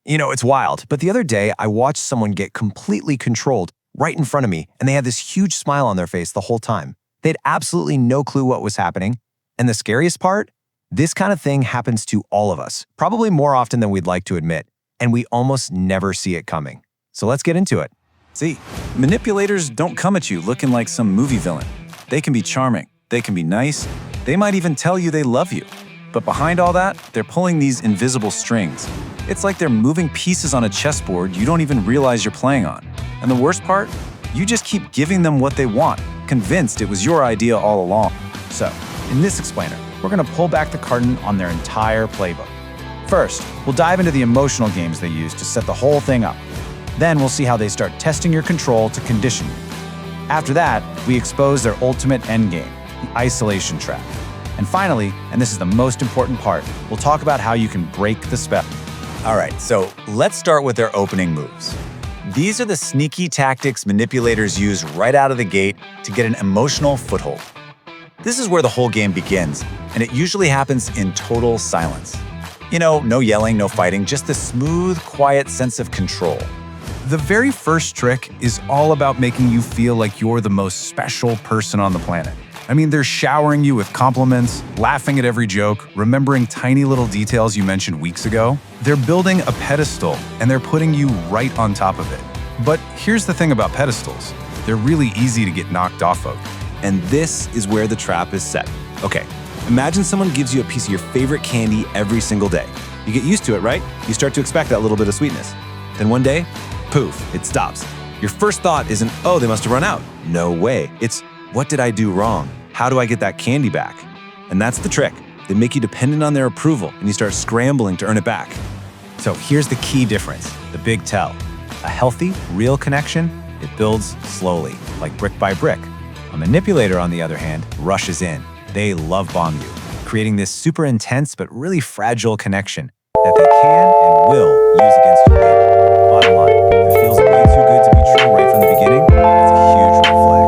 It's wild. But the other day, I watched someone get completely controlled right in front of me, and they had this huge smile on their face the whole time. They had absolutely no clue what was happening. And the scariest part? This kind of thing happens to all of us, probably more often than we'd like to admit, and we almost never see it coming. So let's get into it. See, manipulators don't come at you looking like some movie villain. They can be charming, they can be nice, they might even tell you they love you. But behind all that, they're pulling these invisible strings. It's like they're moving pieces on a chessboard you don't even realize you're playing on. And the worst part? You just keep giving them what they want, convinced it was your idea all along. So, in this explainer, we're going to pull back the curtain on their entire playbook. First, we'll dive into the emotional games they use to set the whole thing up. Then we'll see how they start testing your control to condition you. After that, we expose their ultimate endgame, the isolation trap. And finally, and this is the most important part, we'll talk about how you can break the spell. All right, so let's start with their opening moves. These are the sneaky tactics manipulators use right out of the gate to get an emotional foothold. This is where the whole game begins, and it usually happens in total silence. No yelling, no fighting, just the smooth, quiet sense of control. The very first trick is all about making you feel like you're the most special person on the planet. They're showering you with compliments, laughing at every joke, remembering tiny little details you mentioned weeks ago. They're building a pedestal, and they're putting you right on top of it. But here's the thing about pedestals. They're really easy to get knocked off of. And this is where the trap is set. Okay, imagine someone gives you a piece of your favorite candy every single day. You get used to it, right? You start to expect that little bit of sweetness. Then one day, poof, it stops. Your first thought isn't, oh, they must have run out. No way. It's, what did I do wrong? How do I get that candy back? And that's the trick. They make you dependent on their approval, and you start scrambling to earn it back. So here's the key difference, the big tell. A healthy, real connection, it builds slowly, like brick by brick. A manipulator, on the other hand, rushes in. They love bomb you, creating this super intense but really fragile connection that they can and will use against you later. Bottom line, if it feels way too good to be true right from the beginning, that's a huge red flag.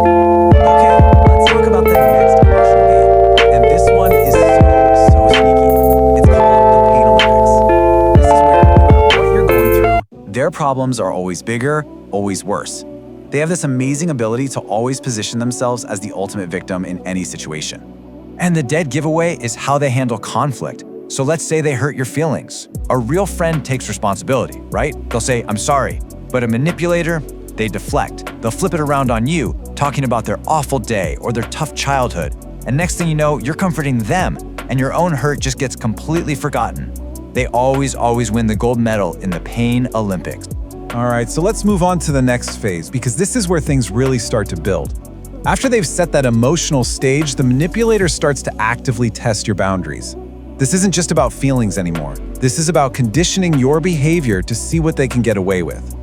Okay, let's talk about the next emotional game. And this one is so sneaky. It's called the Pain Olympics. This is where, no matter what you're going through, their problems are always bigger, always worse. They have this amazing ability to always position themselves as the ultimate victim in any situation. And the dead giveaway is how they handle conflict. So let's say they hurt your feelings. A real friend takes responsibility, right? They'll say, I'm sorry. But a manipulator, they deflect. They'll flip it around on you, talking about their awful day or their tough childhood. And next thing you know, you're comforting them, and your own hurt just gets completely forgotten. They always win the gold medal in the Pain Olympics. All right, so let's move on to the next phase, because this is where things really start to build. After they've set that emotional stage, the manipulator starts to actively test your boundaries. This isn't just about feelings anymore. This is about conditioning your behavior to see what they can get away with.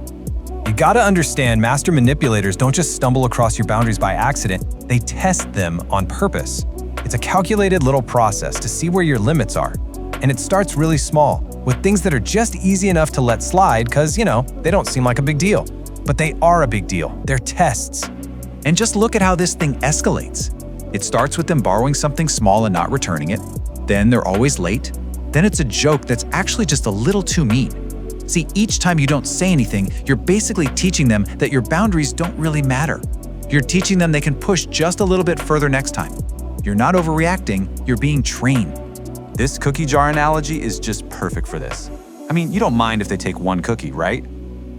You gotta understand, master manipulators don't just stumble across your boundaries by accident, they test them on purpose. It's a calculated little process to see where your limits are. And it starts really small, with things that are just easy enough to let slide because, they don't seem like a big deal. But they are a big deal. They're tests. And just look at how this thing escalates. It starts with them borrowing something small and not returning it. Then they're always late. Then it's a joke that's actually just a little too mean. See, each time you don't say anything, you're basically teaching them that your boundaries don't really matter. You're teaching them they can push just a little bit further next time. You're not overreacting, you're being trained. This cookie jar analogy is just perfect for this. You don't mind if they take one cookie, right?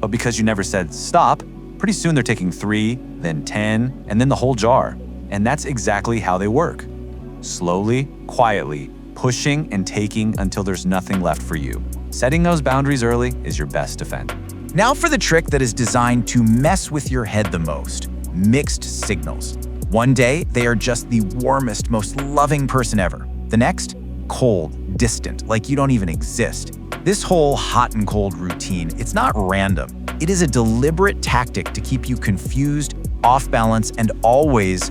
But because you never said stop, pretty soon they're taking 3, then 10, and then the whole jar. And that's exactly how they work. Slowly, quietly, pushing and taking until there's nothing left for you. Setting those boundaries early is your best defense. Now for the trick that is designed to mess with your head the most, mixed signals. One day, they are just the warmest, most loving person ever. The next, cold, distant, like you don't even exist. This whole hot and cold routine, it's not random. It is a deliberate tactic to keep you confused, off balance, and always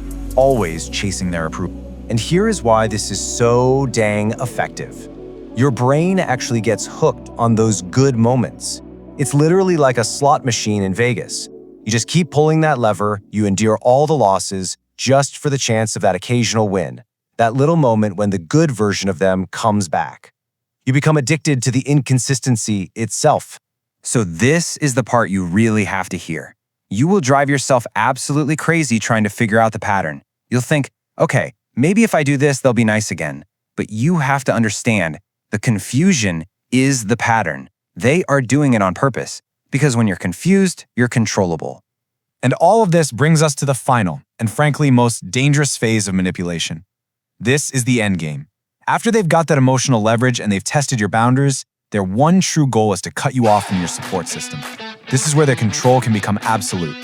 chasing their approval. And here is why this is so dang effective. Your brain actually gets hooked on those good moments. It's literally like a slot machine in Vegas. You just keep pulling that lever, you endure all the losses just for the chance of that occasional win. That little moment when the good version of them comes back. You become addicted to the inconsistency itself. So this is the part you really have to hear. You will drive yourself absolutely crazy trying to figure out the pattern. You'll think, okay, maybe if I do this, they'll be nice again. But you have to understand, the confusion is the pattern. They are doing it on purpose, because when you're confused, you're controllable. And all of this brings us to the final, and frankly most dangerous phase of manipulation. This is the end game. After they've got that emotional leverage and they've tested your boundaries, their one true goal is to cut you off from your support system. This is where their control can become absolute.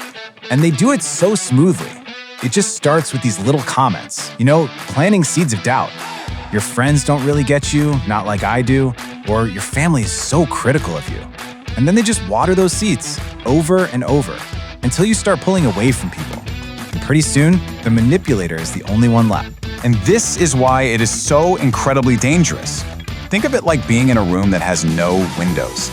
And they do it so smoothly. It just starts with these little comments, planting seeds of doubt. Your friends don't really get you, not like I do, or your family is so critical of you. And then they just water those seeds over and over until you start pulling away from people. And pretty soon, the manipulator is the only one left. And this is why it is so incredibly dangerous. Think of it like being in a room that has no windows.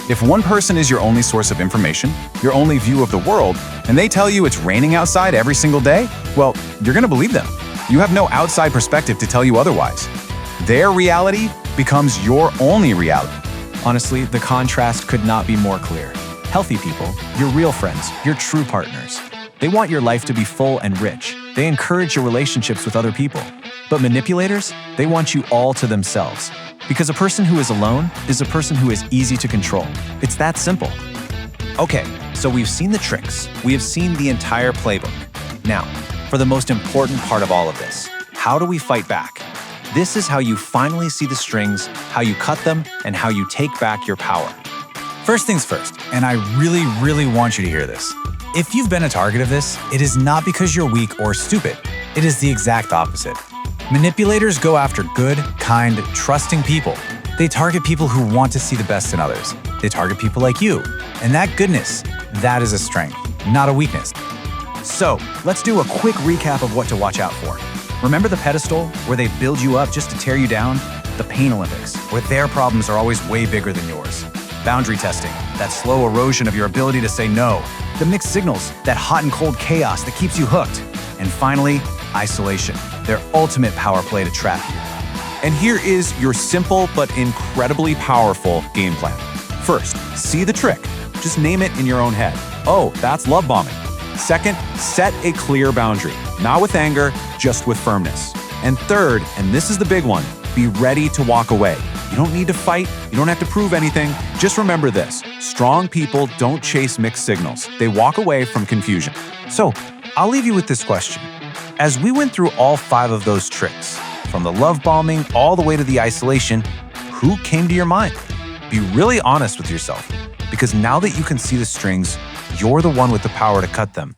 If one person is your only source of information, your only view of the world, and they tell you it's raining outside every single day, well, you're going to believe them. You have no outside perspective to tell you otherwise. Their reality becomes your only reality. Honestly, the contrast could not be more clear. Healthy people, your real friends, your true partners. They want your life to be full and rich. They encourage your relationships with other people. But manipulators, they want you all to themselves. Because a person who is alone is a person who is easy to control. It's that simple. Okay, so we've seen the tricks. We have seen the entire playbook. Now, for the most important part of all of this, how do we fight back? This is how you finally see the strings, how you cut them, and how you take back your power. First things first, and I really, really want you to hear this. If you've been a target of this, it is not because you're weak or stupid. It is the exact opposite. Manipulators go after good, kind, trusting people. They target people who want to see the best in others. They target people like you. And that goodness, that is a strength, not a weakness. So, let's do a quick recap of what to watch out for. Remember the pedestal, where they build you up just to tear you down? The Pain Olympics, where their problems are always way bigger than yours. Boundary testing, that slow erosion of your ability to say no. The mixed signals, that hot and cold chaos that keeps you hooked. And finally, isolation, their ultimate power play to trap you. And here is your simple but incredibly powerful game plan. First, see the trick. Just name it in your own head. Oh, that's love bombing. Second, set a clear boundary. Not with anger, just with firmness. And third, and this is the big one, be ready to walk away. You don't need to fight. You don't have to prove anything. Just remember this. Strong people don't chase mixed signals. They walk away from confusion. So, I'll leave you with this question. As we went through all 5 of those tricks, from the love bombing all the way to the isolation, who came to your mind? Be really honest with yourself, because now that you can see the strings, you're the one with the power to cut them.